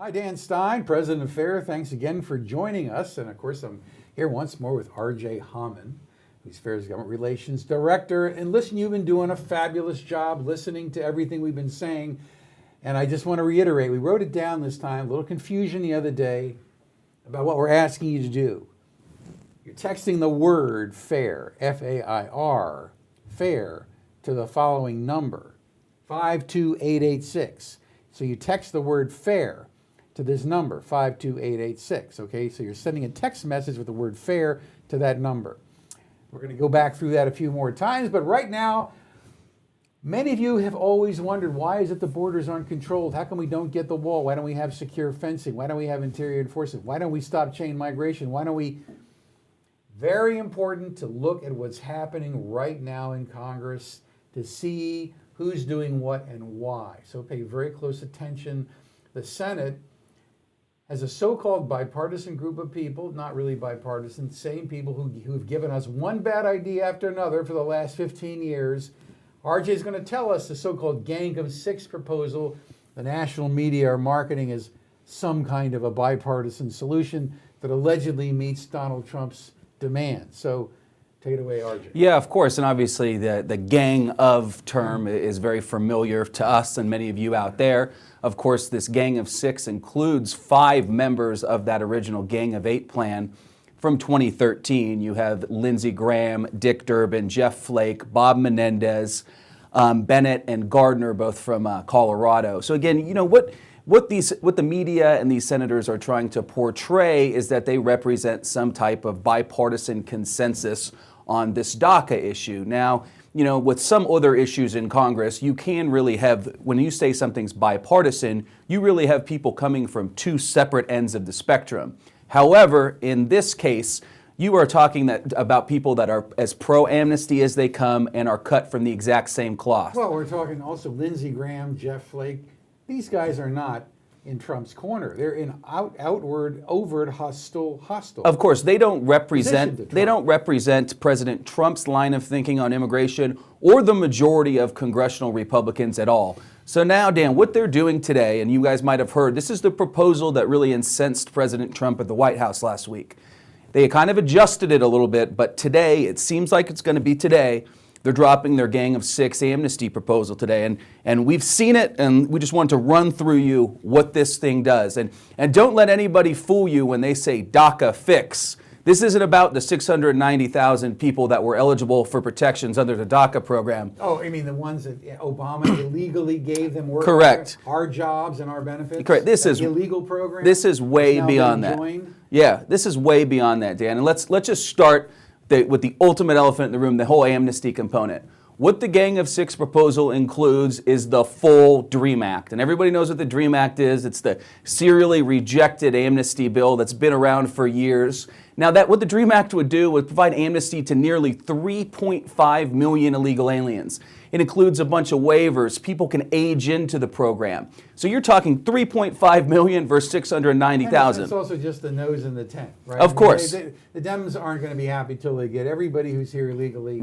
Hi, Dan Stein, President of FAIR. Thanks again for joining us. And of course, I'm here once more with RJ Hauman, who's FAIR's Government Relations Director. And listen, you've been doing a fabulous job listening to everything we've been saying. And I just want to reiterate, we wrote it down this time, a little confusion the other day about what we're asking you to do. You're texting the word FAIR, F-A-I-R, FAIR, to the following number, 52886. So you text the word FAIR to this number, 52886, okay? So you're sending a text message with the word FAIR to that number. We're going to go back through that a few more times, but right now, many of you have always wondered, why is it the borders aren't controlled? How come we don't get the wall? Why don't we have secure fencing? Why don't we have interior enforcement? Why don't we stop chain migration? Why don't we... Very important to look at what's happening right now in Congress to see who's doing what and why. So pay very close attention. The Senate has a so-called bipartisan group of people, not really bipartisan, same people who've given us one bad idea after another for the last 15 years. RJ is going to tell us the so-called Gang of Six proposal. The national media are marketing as some kind of a bipartisan solution that allegedly meets Donald Trump's demands. So take it away, RJ. Yeah, of course, and obviously the gang of term is very familiar to us and many of you out there. Of course, this Gang of Six includes 5 members of that original Gang of 8 plan from 2013. You have Lindsey Graham, Dick Durbin, Jeff Flake, Bob Menendez, Bennett, and Gardner, both from Colorado. So again, you know, what the media and these senators are trying to portray is that they represent some type of bipartisan consensus on this DACA issue. Now, you know, with some other issues in Congress, you can really have, when you say something's bipartisan, you really have people coming from 2 separate ends of the spectrum. However, in this case, you are talking about people that are as pro-amnesty as they come and are cut from the exact same cloth. Well, we're talking also Lindsey Graham, Jeff Flake. These guys are not in Trump's corner. They're in overt hostile. Of course, they don't represent President Trump's line of thinking on immigration or the majority of congressional Republicans at all. So now, Dan, what they're doing today, and you guys might have heard, this is the proposal that really incensed President Trump at the White House last week. They kind of adjusted it a little bit, but today, it seems like it's going to be today, they're dropping their Gang of Six amnesty proposal today. And we've seen it, and we just want to run through you what this thing does. And don't let anybody fool you when they say DACA fix. This isn't about the 690,000 people that were eligible for protections under the DACA program. Oh, I mean the ones that Obama illegally gave them work. Correct. Our jobs and our benefits. Correct. This is illegal program. This is way beyond that. Yeah, this is way beyond that, Dan. And let's just start with the ultimate elephant in the room, the whole amnesty component. What the Gang of Six proposal includes is the full DREAM Act. And everybody knows what the DREAM Act is. It's the serially rejected amnesty bill that's been around for years. Now, what the DREAM Act would do would provide amnesty to nearly 3.5 million illegal aliens. It includes a bunch of waivers. People can age into the program. So you're talking 3.5 million versus 690,000. It's also just the nose in the tent, right? Of course. The Dems aren't going to be happy till they get everybody who's here illegally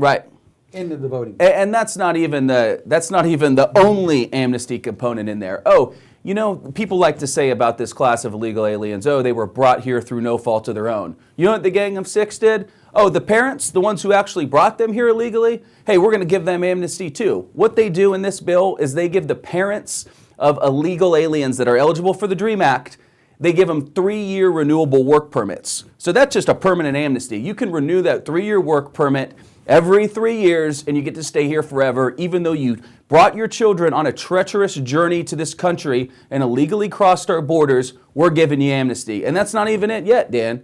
into the voting. And that's not even the only amnesty component in there. Oh, you know, people like to say about this class of illegal aliens, oh, they were brought here through no fault of their own. You know what the Gang of Six did? Oh, the parents, the ones who actually brought them here illegally, hey, we're going to give them amnesty too. What they do in this bill is they give the parents of illegal aliens that are eligible for the DREAM Act, they give them 3-year renewable work permits. So that's just a permanent amnesty. You can renew that 3-year work permit every 3 years and you get to stay here forever, even though you brought your children on a treacherous journey to this country and illegally crossed our borders. We're giving you amnesty. And that's not even it yet, Dan.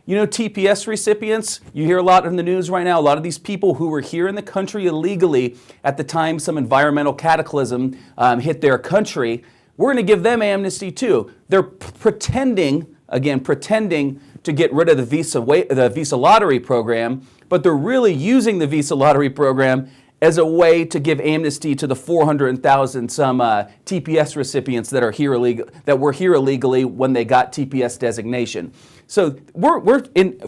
You know, TPS recipients, you hear a lot in the news right now, a lot of these people who were here in the country illegally at the time some environmental cataclysm hit their country, we're going to give them amnesty too. They're pretending to get rid of the visa lottery program, but they're really using the visa lottery program as a way to give amnesty to the 400,000 some TPS recipients that were here illegally when they got TPS designation. So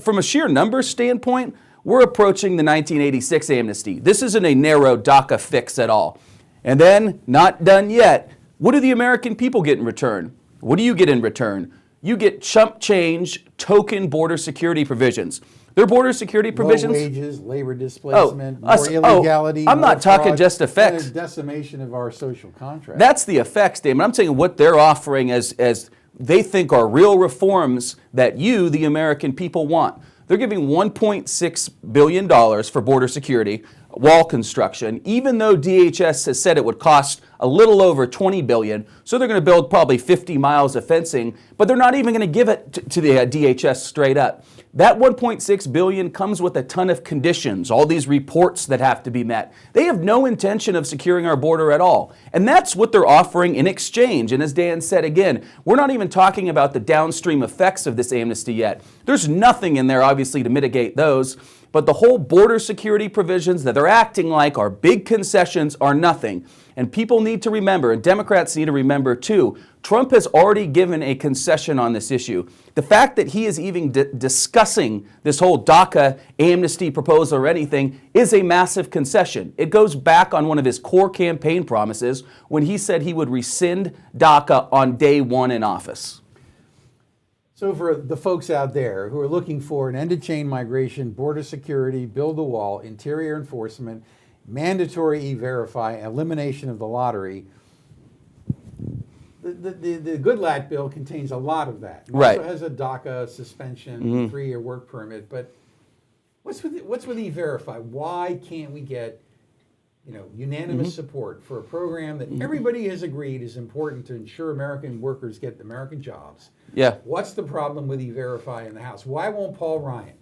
from a sheer numbers standpoint, we're approaching the 1986 amnesty. This isn't a narrow DACA fix at all. And then, not done yet, what do the American people get in return? What do you get in return? You get chump change token border security provisions. Their border security provisions. Low wages, labor displacement, more us- illegality. I'm not more talking fraud, just effects. and a decimation of our social contract. That's the effects, Damon. I'm saying what they're offering as they think are real reforms that you, the American people, want. They're giving $1.6 billion for border security, wall construction, even though DHS has said it would cost a little over $20 billion. So they're going to build probably 50 miles of fencing, but they're not even going to give it to the DHS straight up. That $1.6 billion comes with a ton of conditions, all these reports that have to be met. They have no intention of securing our border at all. And that's what they're offering in exchange. And as Dan said again, we're not even talking about the downstream effects of this amnesty yet. There's nothing in there, obviously, to mitigate those. But the whole border security provisions that they're acting like are big concessions are nothing. And people need to remember, and Democrats need to remember too, Trump has already given a concession on this issue. The fact that he is even discussing this whole DACA amnesty proposal or anything is a massive concession. It goes back on one of his core campaign promises when he said he would rescind DACA on day one in office. So for the folks out there who are looking for an end-to-chain migration, border security, build a wall, interior enforcement, mandatory e-verify, elimination of the lottery, the Goodlatte Bill contains a lot of that. It Right. also has a DACA suspension, 3-year work permit. But what's with e-verify? Why can't we get unanimous support for a program that everybody has agreed is important to ensure American workers get American jobs? Yeah. What's the problem with e-verify in the House? Why won't Paul Ryan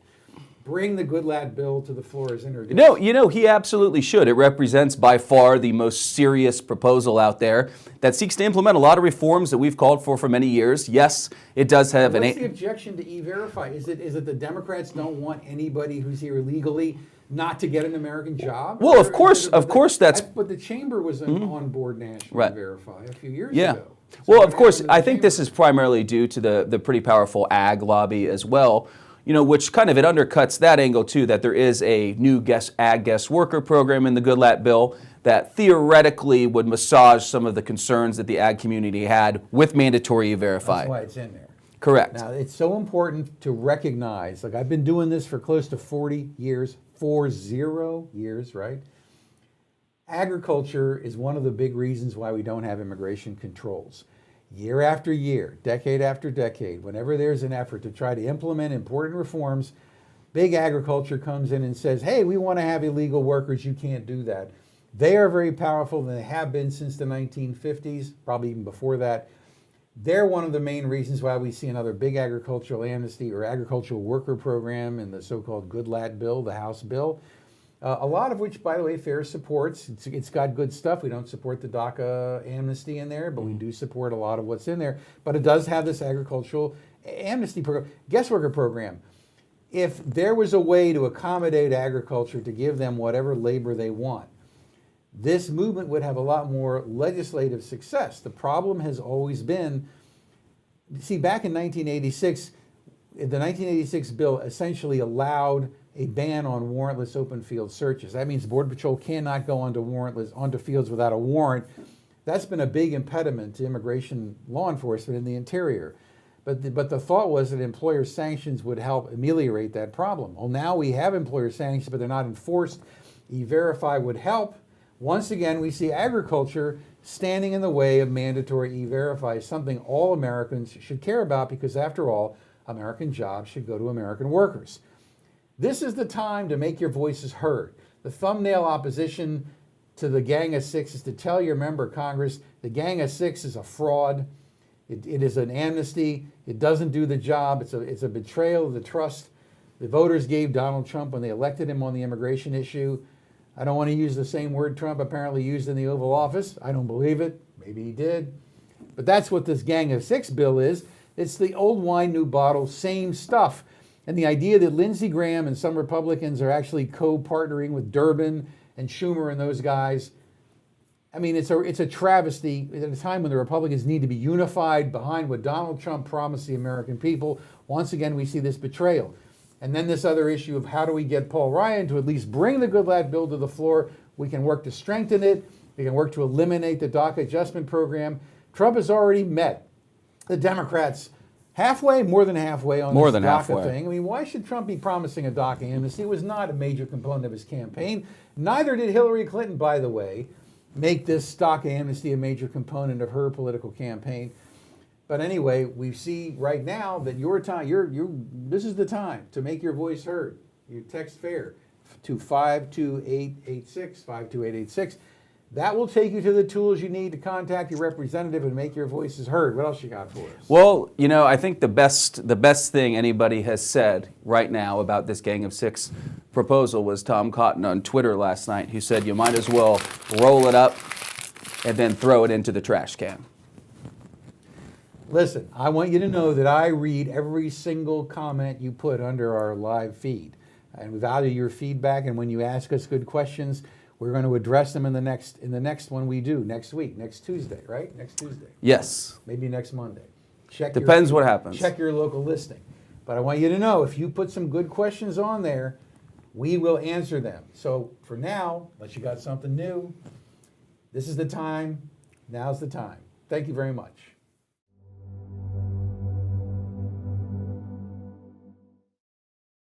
bring the Goodlatte Bill to the floor as introduced? No, he absolutely should. It represents by far the most serious proposal out there that seeks to implement a lot of reforms that we've called for many years. Yes, it does have What's the objection to e-verify? Is it the Democrats don't want anybody who's here illegally not to get an American job? Well, of course that's. But the chamber was on board national Right. e-verify a few years Yeah. ago. So Well, what of course, happened to the I think this chamber? is primarily due to the pretty powerful ag lobby as well, which kind of it undercuts that angle too, that there is a new ag guest worker program in the Goodlatte Bill that theoretically would massage some of the concerns that the ag community had with mandatory e-verify. That's why it's in there. Correct. Now, it's so important to recognize, like I've been doing this for close to 40 years, 40 years, right? Agriculture is one of the big reasons why we don't have immigration controls. Year after year, decade after decade, whenever there's an effort to try to implement important reforms, big agriculture comes in and says, hey, we want to have illegal workers, you can't do that. They are very powerful, and they have been since the 1950s, probably even before that. They're one of the main reasons why we see another big agricultural amnesty or agricultural worker program in the so-called Goodlatte Bill, the House bill. A lot of which, by the way, FAIR supports. It's got good stuff. We don't support the DACA amnesty in there, but we do support a lot of what's in there. But it does have this agricultural amnesty program, guest worker program. If there was a way to accommodate agriculture to give them whatever labor they want, this movement would have a lot more legislative success. The problem has always been, see, back in 1986, the 1986 bill essentially allowed a ban on warrantless open field searches. That means Border Patrol cannot go onto fields without a warrant. That's been a big impediment to immigration law enforcement in the interior. But the thought was that employer sanctions would help ameliorate that problem. Well, now we have employer sanctions, but they're not enforced. E-Verify would help. Once again, we see agriculture standing in the way of mandatory E-Verify, something all Americans should care about because, after all, American jobs should go to American workers. This is the time to make your voices heard. The thumbnail opposition to the Gang of Six is to tell your member of Congress the Gang of Six is a fraud. It is an amnesty. It doesn't do the job. It's a betrayal of the trust the voters gave Donald Trump when they elected him on the immigration issue. I don't want to use the same word Trump apparently used in the Oval Office. I don't believe it. Maybe he did. But that's what this Gang of Six bill is. It's the old wine, new bottle, same stuff. And the idea that Lindsey Graham and some Republicans are actually co-partnering with Durbin and Schumer and those guys, I mean, it's a travesty at a time when the Republicans need to be unified behind what Donald Trump promised the American people. Once again, we see this betrayal. And then this other issue of how do we get Paul Ryan to at least bring the Goodlatte Bill to the floor. We can work to strengthen it. We can work to eliminate the DACA adjustment program. Trump has already met the Democrats halfway, more than halfway on More this than DACA halfway. thing. I mean, why should Trump be promising a DACA amnesty? It was not a major component of his campaign. Neither did Hillary Clinton, by the way, make this DACA amnesty a major component of her political campaign. But anyway, we see right now that your time, this is the time to make your voice heard. You text FAIR to 52886, 52886. That will take you to the tools you need to contact your representative and make your voices heard. What else you got for us? Well, you know, I think the best thing anybody has said right now about this Gang of Six proposal was Tom Cotton on Twitter last night, who said you might as well roll it up and then throw it into the trash can. Listen, I want you to know that I read every single comment you put under our live feed. And we value your feedback, and when you ask us good questions, we're going to address them in the next one we do next week, next Tuesday, right? Next Tuesday. Yes. Maybe next Monday. Check Depends what happens. Check your local listing. But I want you to know, if you put some good questions on there, we will answer them. So for now, unless you got something new, this is the time. Now's the time. Thank you very much.